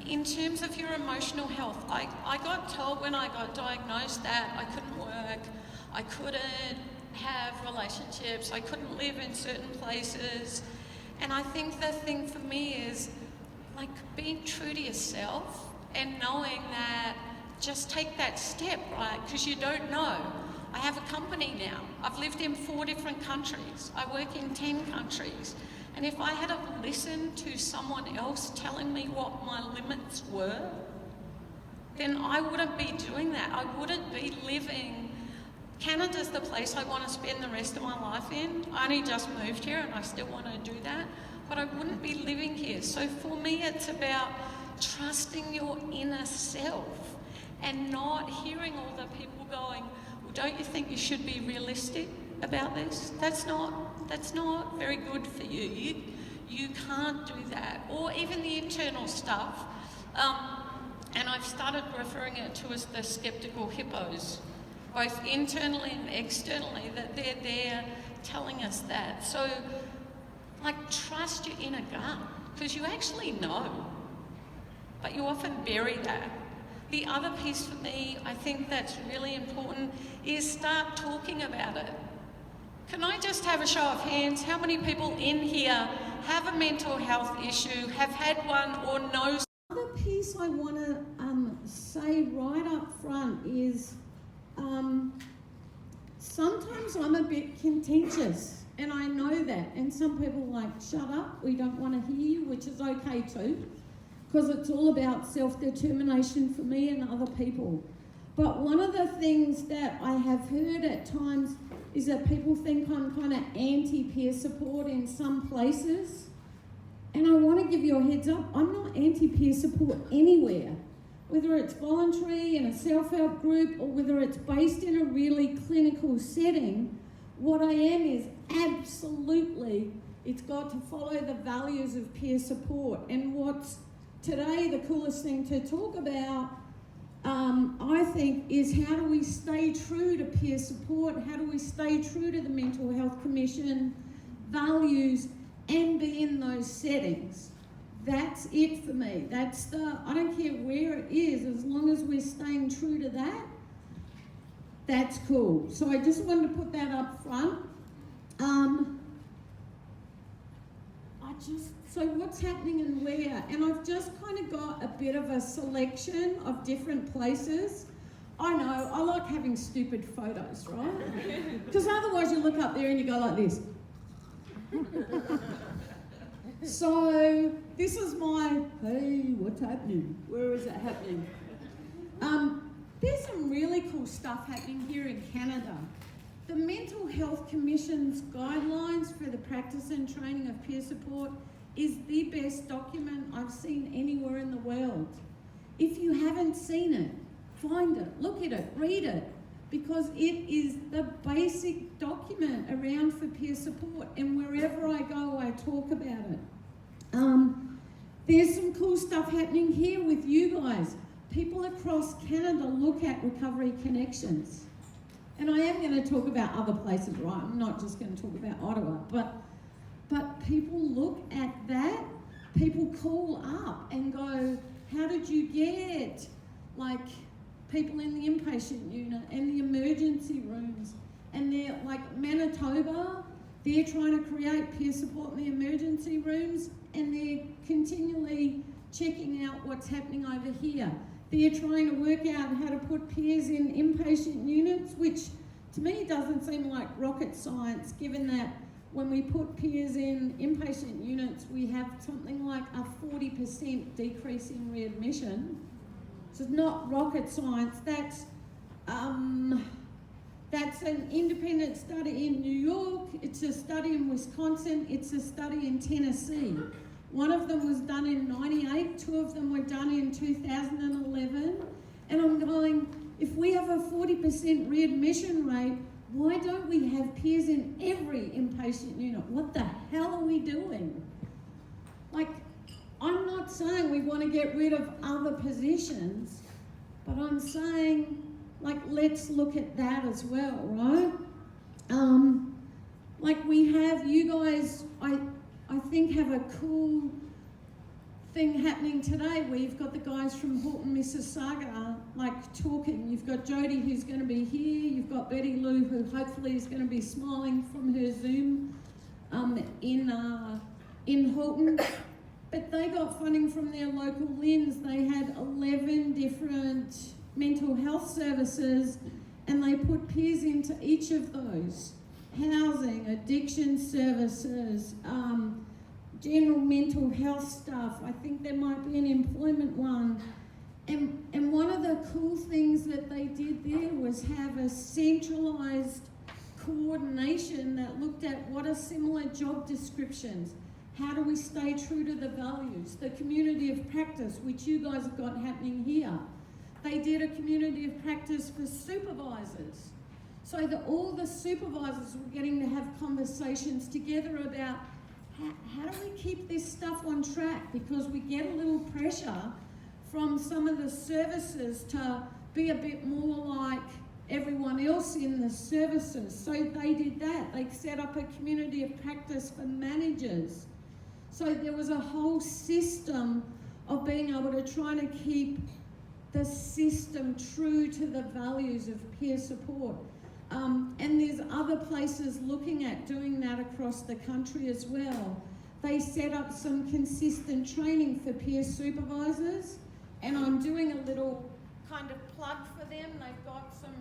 in terms of your emotional health, I got told when I got diagnosed that I couldn't work, I couldn't have relationships, I couldn't live in certain places. And I think the thing for me is like being true to yourself and knowing that just take that step, right? Because you don't know. I have a company now. I've lived in 4 different countries. I work in 10 countries. And if I had have listened to someone else telling me what my limits were, then I wouldn't be doing that. I wouldn't be living. Canada's the place I want to spend the rest of my life in. I only just moved here and I still want to do that, but I wouldn't be living here. So for me, it's about trusting your inner self and not hearing all the people going, well, don't you think you should be realistic about this? That's not very good for you. You can't do that. Or even the internal stuff. And I've started referring it to as the skeptical hippos, both internally and externally, that they're there telling us that. So, like, trust your inner gut, because you actually know, but you often bury that. The other piece for me, I think that's really important, is start talking about it. Can I just have a show of hands? How many people in here have a mental health issue, have had one, or know? The other piece I want to say right up front is sometimes I'm a bit contentious, and I know that. And some people are like, shut up, we don't want to hear you, which is okay too, because it's all about self-determination for me and other people. But one of the things that I have heard at times is that people think I'm kind of anti-peer support in some places. And I want to give you a heads up, I'm not anti-peer support anywhere. Whether it's voluntary in a self-help group or whether it's based in a really clinical setting, what I am is absolutely, it's got to follow the values of peer support. And what's today the coolest thing to talk about, I think, is how do we stay true to peer support? How do we stay true to the Mental Health Commission values and be in those settings? That's it for me. I don't care where it is, as long as we're staying true to that, that's cool. So I just wanted to put that up front. So what's happening and where? And I've just kind of got a bit of a selection of different places. I know, I like having stupid photos, right? Because otherwise you look up there and you go like this. So this is my, hey, what's happening? Where is it happening? There's some really cool stuff happening here in Canada. The Mental Health Commission's guidelines for the practice and training of peer support is the best document I've seen anywhere in the world. If you haven't seen it, find it, look at it, read it, because it is the basic document around for peer support, and wherever I go, I talk about it. There's some cool stuff happening here with you guys. People across Canada look at Recovery Connections. And I am going to talk about other places, right? I'm not just going to talk about Ottawa, but people look at that. People call up and go, how did you get, like, people in the inpatient unit and the emergency rooms? And they're like Manitoba, they're trying to create peer support in the emergency rooms, and they're continually checking out what's happening over here. They're trying to work out how to put peers in inpatient units, which to me doesn't seem like rocket science, given that when we put peers in inpatient units, we have something like a 40% decrease in readmission. So it's not rocket science. That's an independent study in New York. It's a study in Wisconsin. It's a study in Tennessee. One of them was done in '98. 2 of them were done in 2011. And I'm going, if we have a 40% readmission rate, why don't we have peers in every inpatient unit? What the hell are we doing? Like, I'm not saying we want to get rid of other positions, but I'm saying, like, let's look at that as well, right? Like, we have, you guys, I think, have a cool thing happening today where you've got the guys from Horton, Mississauga, talking. You've got Jodie who's going to be here. You've got Betty Lou who hopefully is going to be smiling from her Zoom in Horton. But they got funding from their local LINs. They had 11 different mental health services, and they put peers into each of those. Housing, addiction services, general mental health stuff. I think there might be an employment one. And one of the cool things that they did there was have a centralised coordination that looked at what are similar job descriptions. How do we stay true to the values? The community of practice, which you guys have got happening here. They did a community of practice for supervisors. So that all the supervisors were getting to have conversations together about how do we keep this stuff on track? Because we get a little pressure from some of the services to be a bit more like everyone else in the services. So they did that. They set up a community of practice for managers. So there was a whole system of being able to try to keep the system true to the values of peer support. And there's other places looking at doing that across the country as well. They set up some consistent training for peer supervisors, and I'm doing a little kind of plug for them. They've got some